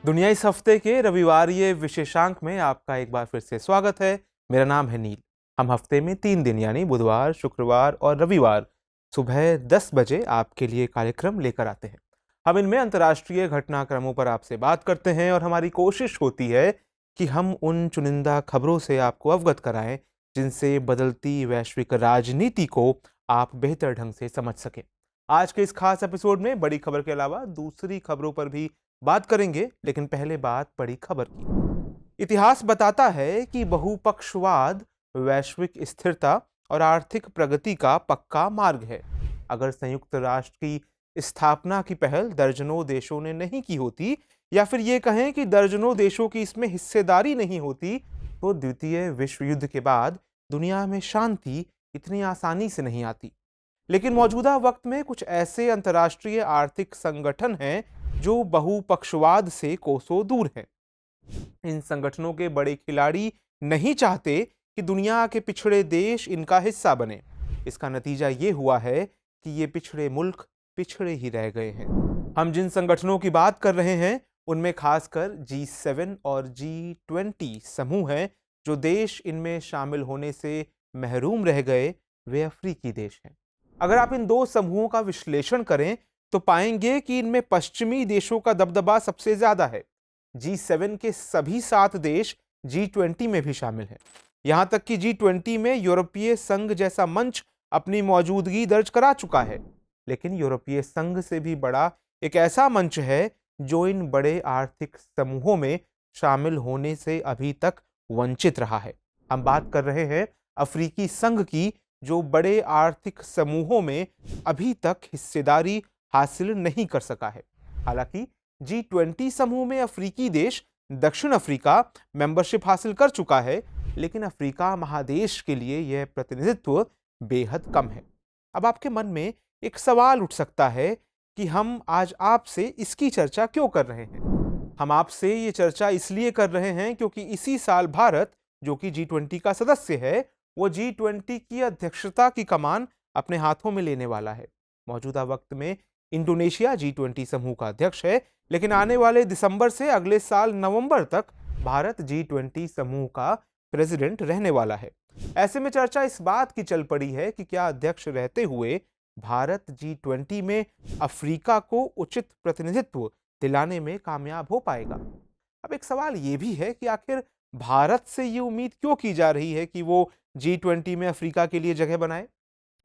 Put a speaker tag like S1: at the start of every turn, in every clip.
S1: दुनिया इस हफ्ते के रविवारीय विशेषांक में आपका एक बार फिर से स्वागत है। मेरा नाम है नील। हम हफ्ते में 3 दिन यानी बुधवार, शुक्रवार और रविवार सुबह 10 बजे आपके लिए कार्यक्रम लेकर आते हैं। हम इनमें अंतर्राष्ट्रीय घटनाक्रमों पर आपसे बात करते हैं और हमारी कोशिश होती है कि हम उन चुनिंदा खबरों से आपको अवगत कराएं जिनसे बदलती वैश्विक राजनीति को आप बेहतर ढंग से समझ सकें। आज के इस खास एपिसोड में बड़ी खबर के अलावा दूसरी खबरों पर भी बात करेंगे, लेकिन पहले बात बड़ी खबर की। इतिहास बताता है कि बहुपक्षवाद वैश्विक स्थिरता और आर्थिक प्रगति का पक्का मार्ग है। अगर संयुक्त राष्ट्र की स्थापना की पहल दर्जनों देशों ने नहीं की होती, या फिर ये कहें कि दर्जनों देशों की इसमें हिस्सेदारी नहीं होती, तो द्वितीय विश्व युद्ध के बाद दुनिया में शांति इतनी आसानी से नहीं आती। लेकिन मौजूदा वक्त में कुछ ऐसे अंतर्राष्ट्रीय आर्थिक संगठन हैं जो बहुपक्षवाद से कोसों दूर हैं। इन संगठनों के बड़े खिलाड़ी नहीं चाहते कि दुनिया के पिछड़े देश इनका हिस्सा बने। इसका नतीजा ये हुआ है कि ये पिछड़े मुल्क पिछड़े ही रह गए हैं। हम जिन संगठनों की बात कर रहे हैं उनमें खासकर G7 और G20 समूह हैं। जो देश इनमें शामिल होने से महरूम रह गए वे अफ्रीकी देश हैं। अगर आप इन दो समूहों का विश्लेषण करें तो पाएंगे कि इनमें पश्चिमी देशों का दबदबा सबसे ज्यादा है। G7 के सभी 7 देश G20 में भी शामिल हैं। यहां तक कि G20 में यूरोपीय संघ जैसा मंच अपनी मौजूदगी दर्ज करा चुका है। लेकिन यूरोपीय संघ से भी बड़ा एक ऐसा मंच है जो इन बड़े आर्थिक समूहों में शामिल होने से अभी तक वंचित रहा है। हम बात कर रहे हैं अफ्रीकी संघ की, जो बड़े आर्थिक समूहों में अभी तक हिस्सेदारी हासिल नहीं कर सका है। हालांकि G20 समूह में अफ्रीकी देश दक्षिण अफ्रीका मेंबरशिप हासिल कर चुका है, लेकिन अफ्रीका महादेश के लिए यह प्रतिनिधित्व बेहद कम है। अब आपके मन में एक सवाल उठ सकता है कि हम आज आपसे इसकी चर्चा क्यों कर रहे हैं। हम आपसे ये चर्चा इसलिए कर रहे हैं क्योंकि इसी साल भारत, जो कि G20 का सदस्य है, वो G20 की अध्यक्षता की कमान अपने हाथों में लेने वाला है। मौजूदा वक्त में इंडोनेशिया G20 समूह का अध्यक्ष है, लेकिन आने वाले दिसंबर से अगले साल नवंबर तक भारत G20 समूह का प्रेसिडेंट रहने वाला है। ऐसे में चर्चा इस बात की चल पड़ी है कि क्या अध्यक्ष रहते हुए भारत G20 में अफ्रीका को उचित प्रतिनिधित्व दिलाने में कामयाब हो पाएगा। अब एक सवाल यह भी है कि आखिर भारत से ये उम्मीद क्यों की जा रही है कि वो G20 में अफ्रीका के लिए जगह बनाए।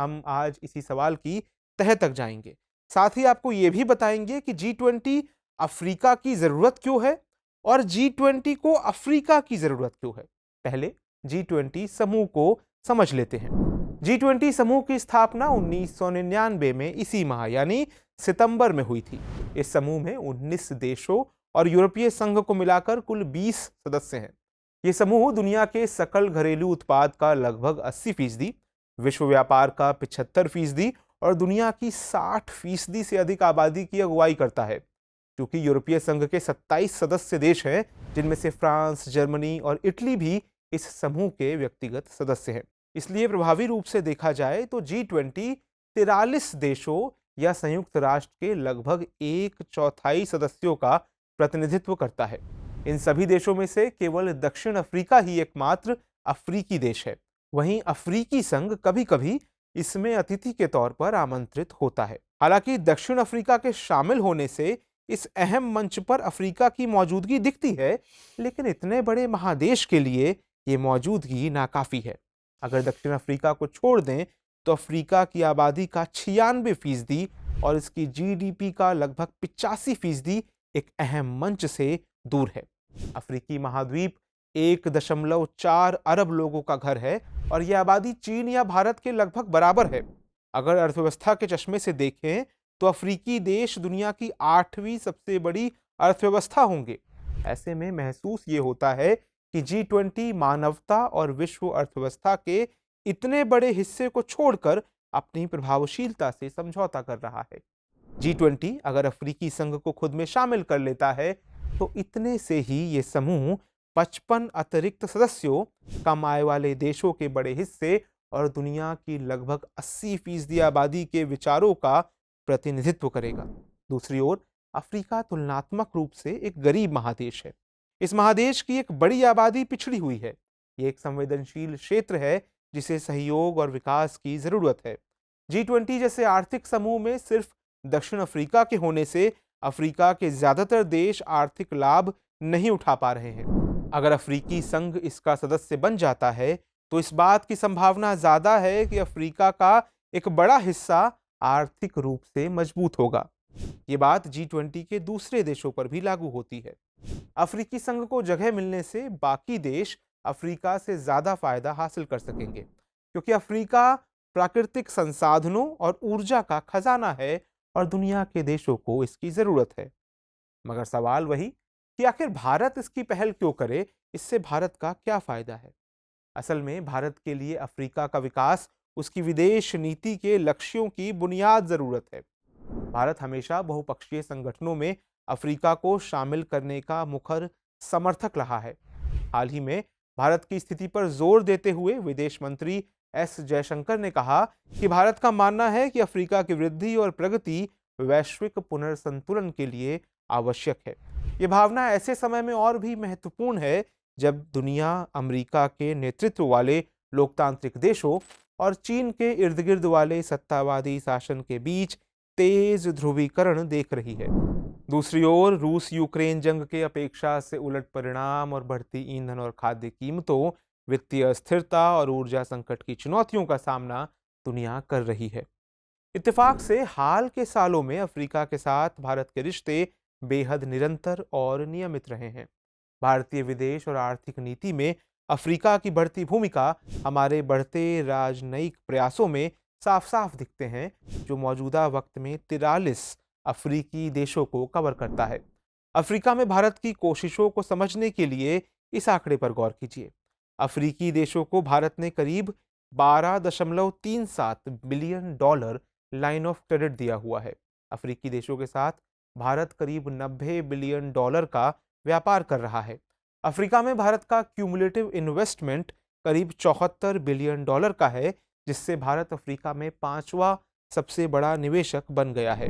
S1: हम आज इसी सवाल की तह तक जाएंगे। साथ ही आपको यह भी बताएंगे कि G20 अफ्रीका की जरूरत क्यों है और G20 को अफ्रीका की जरूरत क्यों है। पहले G20 समूह को समझ लेते हैं। G20 समूह की स्थापना 1999 में इसी माह यानी सितंबर में हुई थी। इस समूह में 19 देशों और यूरोपीय संघ को मिलाकर कुल 20 सदस्य हैं। ये समूह दुनिया के सकल घरेलू उत्पाद का लगभग 80%, विश्व व्यापार का 75% और दुनिया की 60% से अधिक आबादी की अगुवाई करता है। क्योंकि यूरोपीय संघ के 27 सदस्य देश हैं, जिनमें से फ्रांस, जर्मनी और इटली भी इस समूह के व्यक्तिगत सदस्य हैं। इसलिए प्रभावी रूप से देखा जाए तो G20 43 देशों या संयुक्त राष्ट्र के लगभग 1/4 सदस्यों का प्रतिनिधित्व करता है। इन सभी देशों में से केवल दक्षिण अफ्रीका ही एकमात्र अफ्रीकी देश है। वहीं अफ्रीकी संघ कभी-कभी इसमें अतिथि के तौर पर आमंत्रित होता है। हालांकि दक्षिण अफ्रीका के शामिल होने से इस अहम मंच पर अफ्रीका की मौजूदगी दिखती है, लेकिन इतने बड़े महादेश के लिए ये मौजूदगी नाकाफी है। अगर दक्षिण अफ्रीका को छोड़ दें तो अफ्रीका की आबादी का 96% और इसकी GDP का लगभग 85% एक अहम मंच से दूर है। अफ्रीकी महाद्वीप 1.4 अरब लोगों का घर है और यह आबादी चीन या भारत के लगभग बराबर है। अगर अर्थव्यवस्था के चश्मे से देखें तो अफ्रीकी देश दुनिया की 8वीं सबसे बड़ी अर्थव्यवस्था होंगे। ऐसे में महसूस ये होता है कि G20 मानवता और विश्व अर्थव्यवस्था के इतने बड़े हिस्से को छोड़कर अपनी प्रभावशीलता से समझौता कर रहा है। G20 अगर अफ्रीकी संघ को खुद में शामिल कर लेता है तो इतने से ही ये समूह 55 अतिरिक्त सदस्यों, कम आय वाले देशों के बड़े हिस्से और दुनिया की लगभग 80% आबादी के विचारों का प्रतिनिधित्व करेगा। दूसरी ओर अफ्रीका तुलनात्मक रूप से एक गरीब महादेश है। इस महादेश की एक बड़ी आबादी पिछड़ी हुई है। ये एक संवेदनशील क्षेत्र है जिसे सहयोग और विकास की जरूरत है। G20 जैसे आर्थिक समूह में सिर्फ दक्षिण अफ्रीका के होने से अफ्रीका के ज्यादातर देश आर्थिक लाभ नहीं उठा पा रहे हैं। अगर अफ्रीकी संघ इसका सदस्य बन जाता है तो इस बात की संभावना ज्यादा है कि अफ्रीका का एक बड़ा हिस्सा आर्थिक रूप से मजबूत होगा। ये बात G20 के दूसरे देशों पर भी लागू होती है। अफ्रीकी संघ को जगह मिलने से बाकी देश अफ्रीका से ज्यादा फायदा हासिल कर सकेंगे, क्योंकि अफ्रीका प्राकृतिक संसाधनों और ऊर्जा का खजाना है और दुनिया के देशों को इसकी जरूरत है। मगर सवाल वही कि आखिर भारत इसकी पहल क्यों करे, इससे भारत का क्या फायदा है? असल में भारत के लिए अफ्रीका का विकास उसकी विदेश नीति के लक्ष्यों की बुनियाद जरूरत है। भारत हमेशा बहुपक्षीय संगठनों में अफ्रीका को शामिल करने का मुखर समर्थक रहा है। हाल ही में भारत की स्थिति पर जोर देते हुए विदेश मंत्री एस जयशंकर ने कहा कि भारत का मानना है कि अफ्रीका की वृद्धि और प्रगति वैश्विक पुनर्संतुलन के लिए आवश्यक है। ये भावना ऐसे समय में और भी महत्वपूर्ण है जब दुनिया अमेरिका के नेतृत्व वाले लोकतांत्रिक देशों और चीन के इर्द गिर्द वाले सत्तावादी शासन के बीच तेज ध्रुवीकरण देख रही है। दूसरी ओर रूस यूक्रेन जंग के अपेक्षा से उलट परिणाम और बढ़ती ईंधन और खाद्य कीमतों, वित्तीय अस्थिरता और ऊर्जा संकट की चुनौतियों का सामना दुनिया कर रही है। इत्तेफाक से हाल के सालों में अफ्रीका के साथ भारत के रिश्ते बेहद निरंतर और नियमित रहे हैं। भारतीय विदेश और आर्थिक नीति में अफ्रीका की बढ़ती भूमिका हमारे बढ़ते राजनयिक प्रयासों में साफ साफ दिखते हैं, जो मौजूदा वक्त में 43 अफ्रीकी देशों को कवर करता है। अफ्रीका में भारत की कोशिशों को समझने के लिए इस आंकड़े पर गौर कीजिए। अफ्रीकी देशों को भारत ने करीब 12.37 billion dollar line of credit दिया हुआ है। अफ्रीकी देशों के साथ भारत करीब 90 बिलियन डॉलर का व्यापार कर रहा है। अफ्रीका में भारत का क्यूमुलेटिव इन्वेस्टमेंट करीब 74 बिलियन डॉलर का है, जिससे भारत अफ्रीका में 5वां सबसे बड़ा निवेशक बन गया है।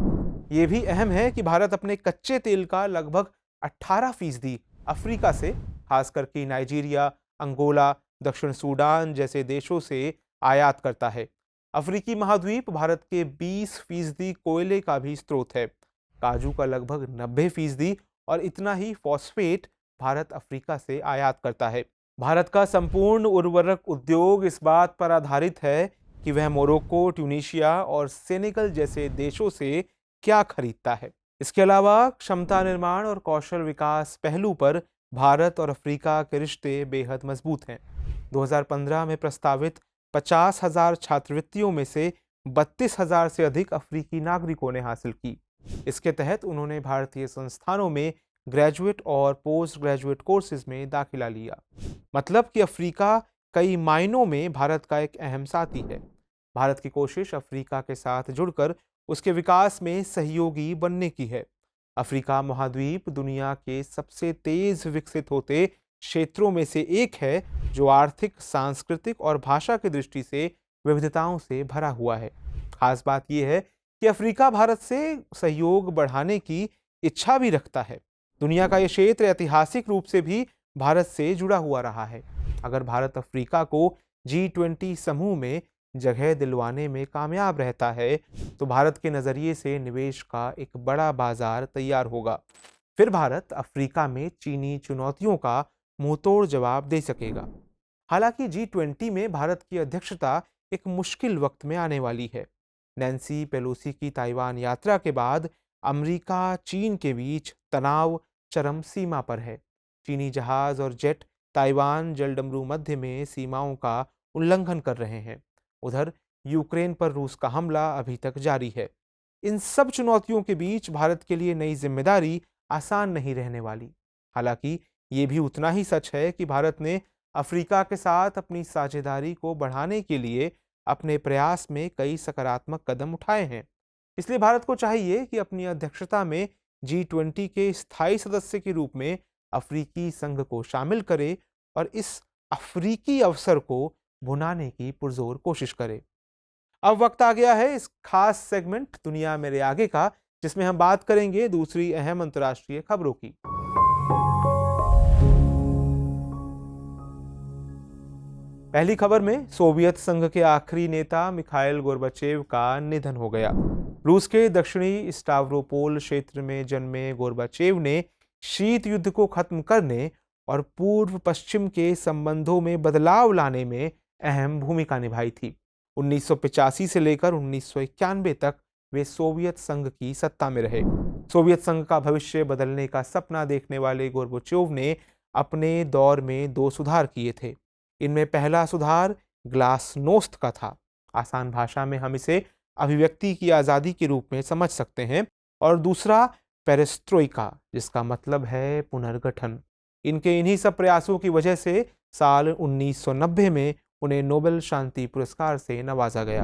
S1: ये भी अहम है कि भारत अपने कच्चे तेल का लगभग 18% अफ्रीका से, खास करके नाइजीरिया, अंगोला, दक्षिण सूडान जैसे देशों से आयात करता है। अफ्रीकी महाद्वीप भारत के 20% कोयले का भी स्रोत है। काजू का लगभग 90% और इतना ही फॉस्फेट भारत अफ्रीका से आयात करता है। भारत का संपूर्ण उर्वरक उद्योग इस बात पर आधारित है कि वह मोरक्को, ट्यूनीशिया और सेनेगल जैसे देशों से क्या खरीदता है। इसके अलावा क्षमता निर्माण और कौशल विकास पहलू पर भारत और अफ्रीका के रिश्ते बेहद मजबूत हैं। 2015 में प्रस्तावित 50,000 छात्रवृत्तियों में से 32,000 से अधिक अफ्रीकी नागरिकों ने हासिल की। इसके तहत उन्होंने भारतीय संस्थानों में ग्रेजुएट और पोस्ट ग्रेजुएट कोर्सेज में दाखिला लिया। मतलब कि अफ्रीका कई मायनों में भारत का एक अहम साथी है। भारत की कोशिश अफ्रीका के साथ जुड़कर उसके विकास में सहयोगी बनने की है। अफ्रीका महाद्वीप दुनिया के सबसे तेज विकसित होते क्षेत्रों में से एक है, जो आर्थिक, सांस्कृतिक और भाषा की दृष्टि से विविधताओं से भरा हुआ है। खास बात यह है कि अफ्रीका भारत से सहयोग बढ़ाने की इच्छा भी रखता है। दुनिया का यह क्षेत्र ऐतिहासिक रूप से भी भारत से जुड़ा हुआ रहा है। अगर भारत अफ्रीका को G20 समूह में जगह दिलवाने में कामयाब रहता है तो भारत के नजरिए से निवेश का एक बड़ा बाजार तैयार होगा। फिर भारत अफ्रीका में चीनी चुनौतियों का मुंहतोड़ जवाब दे सकेगा। हालांकि G20 में भारत की अध्यक्षता एक मुश्किल वक्त में आने वाली है। नैन्सी पेलोसी की ताइवान यात्रा के बाद अमेरिका चीन के बीच तनाव चरम सीमा पर है। चीनी जहाज और जेट ताइवान जलडमरू मध्य में सीमाओं का उल्लंघन कर रहे हैं। उधर यूक्रेन पर रूस का हमला अभी तक जारी है। इन सब चुनौतियों के बीच भारत के लिए नई जिम्मेदारी आसान नहीं रहने वाली। हालांकि ये भी उतना ही सच है कि भारत ने अफ्रीका के साथ अपनी साझेदारी को बढ़ाने के लिए अपने प्रयास में कई सकारात्मक कदम उठाए हैं। इसलिए भारत को चाहिए कि अपनी अध्यक्षता में G20 के स्थायी सदस्य के रूप में अफ्रीकी संघ को शामिल करे और इस अफ्रीकी अवसर को भुनाने की पुरजोर कोशिश करे। अब वक्त आ गया है इस खास सेगमेंट दुनिया मेरे आगे का, जिसमें हम बात करेंगे दूसरी अहम अंतर्राष्ट्रीय खबरों की। पहली खबर में सोवियत संघ के आखिरी नेता मिखाइल गोर्बाचेव का निधन हो गया। रूस के दक्षिणी स्टावरोपोल क्षेत्र में जन्मे गोर्बाचेव ने शीत युद्ध को खत्म करने और पूर्व पश्चिम के संबंधों में बदलाव लाने में अहम भूमिका निभाई थी। 1985 से लेकर 1991 तक वे सोवियत संघ की सत्ता में रहे। सोवियत संघ का भविष्य बदलने का सपना देखने वाले गोर्बाचेव ने अपने दौर में 2 सुधार किए थे। इनमें पहला सुधार ग्लासनोस्त का था। आसान भाषा में हम इसे अभिव्यक्ति की आज़ादी के रूप में समझ सकते हैं। और दूसरा पेरेस्ट्रोइका, जिसका मतलब है पुनर्गठन। इन्हीं सब प्रयासों की वजह से साल 1990 में उन्हें नोबेल शांति पुरस्कार से नवाजा गया।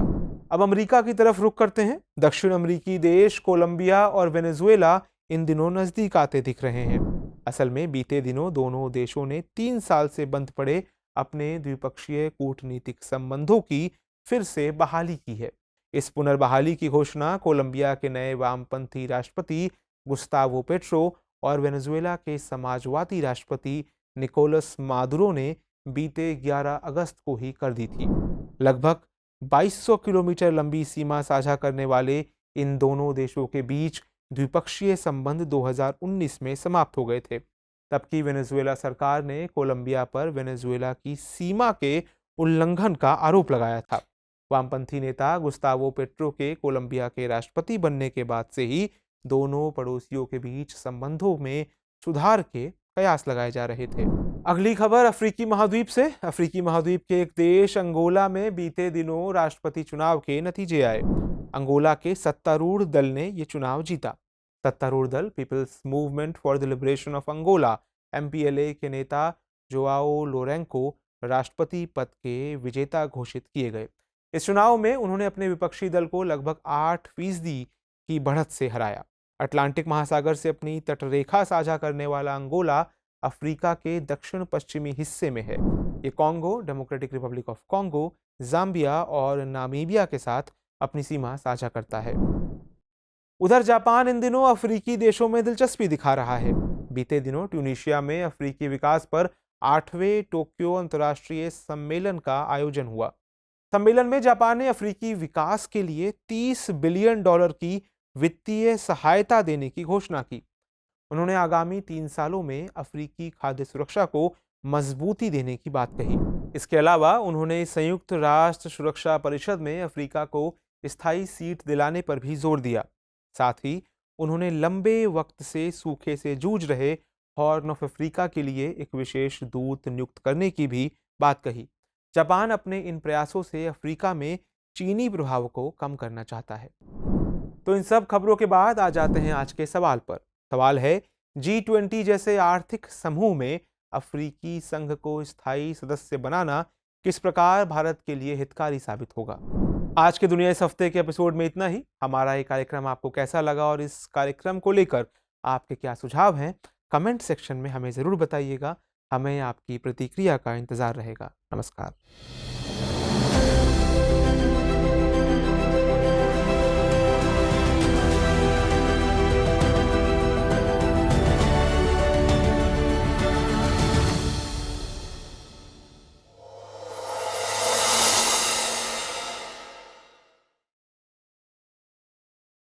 S1: अब अमेरिका की तरफ रुख करते हैं। दक्षिण अमेरिकी देश कोलंबिया और वेनेजुएला इन दिनों नजदीक आते दिख रहे हैं। असल में बीते दिनों दोनों देशों ने 3 साल से बंद पड़े अपने द्विपक्षीय कूटनीतिक संबंधों की फिर से बहाली की है। इस पुनर्बहाली की घोषणा कोलंबिया के नए वामपंथी राष्ट्रपति गुस्तावो पेट्रो और वेनेजुएला के समाजवादी राष्ट्रपति निकोलस मादुरो ने बीते 11 अगस्त को ही कर दी थी। लगभग 2200 किलोमीटर लंबी सीमा साझा करने वाले इन दोनों देशों के बीच द्विपक्षीय संबंध 2019 में समाप्त हो गए थे। तब की वेनेजुएला सरकार ने कोलंबिया पर वेनेजुएला की सीमा के उल्लंघन का आरोप लगाया था। वामपंथी नेता गुस्तावो पेट्रो के कोलंबिया के राष्ट्रपति बनने के बाद से ही दोनों पड़ोसियों के बीच संबंधों में सुधार के कयास लगाए जा रहे थे। अगली खबर अफ्रीकी महाद्वीप से। अफ्रीकी महाद्वीप के एक देश अंगोला में बीते दिनों राष्ट्रपति चुनाव के नतीजे आए। अंगोला के सत्तारूढ़ दल ने ये चुनाव जीता। सत्तारूढ़ दल People's Movement for the Liberation of Angola MPLA के नेता जोआओ लोरेंको राष्ट्रपति पद के विजेता घोषित किए गए। इस चुनाव में उन्होंने अपने विपक्षी दल को लगभग 8% की बढ़त से हराया। अटलांटिक महासागर से अपनी तटरेखा साझा करने वाला अंगोला अफ्रीका के दक्षिण पश्चिमी हिस्से में है। ये Congo, democratic Republic of Congo, Zambia और नामीबिया के साथ अपनी सीमा साझा करता है। उधर जापान इन दिनों अफ्रीकी देशों में दिलचस्पी दिखा रहा है। बीते दिनों ट्यूनीशिया में अफ्रीकी विकास पर 8वें टोक्यो अंतर्राष्ट्रीय सम्मेलन का आयोजन हुआ। सम्मेलन में जापान ने अफ्रीकी विकास के लिए $30 बिलियन की वित्तीय सहायता देने की घोषणा की। उन्होंने आगामी 3 सालों में अफ्रीकी खाद्य सुरक्षा को मजबूती देने की बात कही। इसके अलावा उन्होंने संयुक्त राष्ट्र सुरक्षा परिषद में अफ्रीका को स्थायी सीट दिलाने पर भी जोर दिया। साथ ही उन्होंने लंबे वक्त से सूखे से जूझ रहे हॉर्न ऑफ अफ्रीका के लिए एक विशेष दूत नियुक्त करने की भी बात कही। जापान अपने इन प्रयासों से अफ्रीका में चीनी प्रभाव को कम करना चाहता है। तो इन सब खबरों के बाद आ जाते हैं आज के सवाल पर। सवाल है, G20 जैसे आर्थिक समूह में अफ्रीकी संघ को स्थायी सदस्य बनाना किस प्रकार भारत के लिए हितकारी साबित होगा। आज के दुनिया इस हफ्ते के एपिसोड में इतना ही। हमारा ये कार्यक्रम आपको कैसा लगा और इस कार्यक्रम को लेकर आपके क्या सुझाव हैं, कमेंट सेक्शन में हमें ज़रूर बताइएगा। हमें आपकी प्रतिक्रिया का इंतज़ार रहेगा। नमस्कार।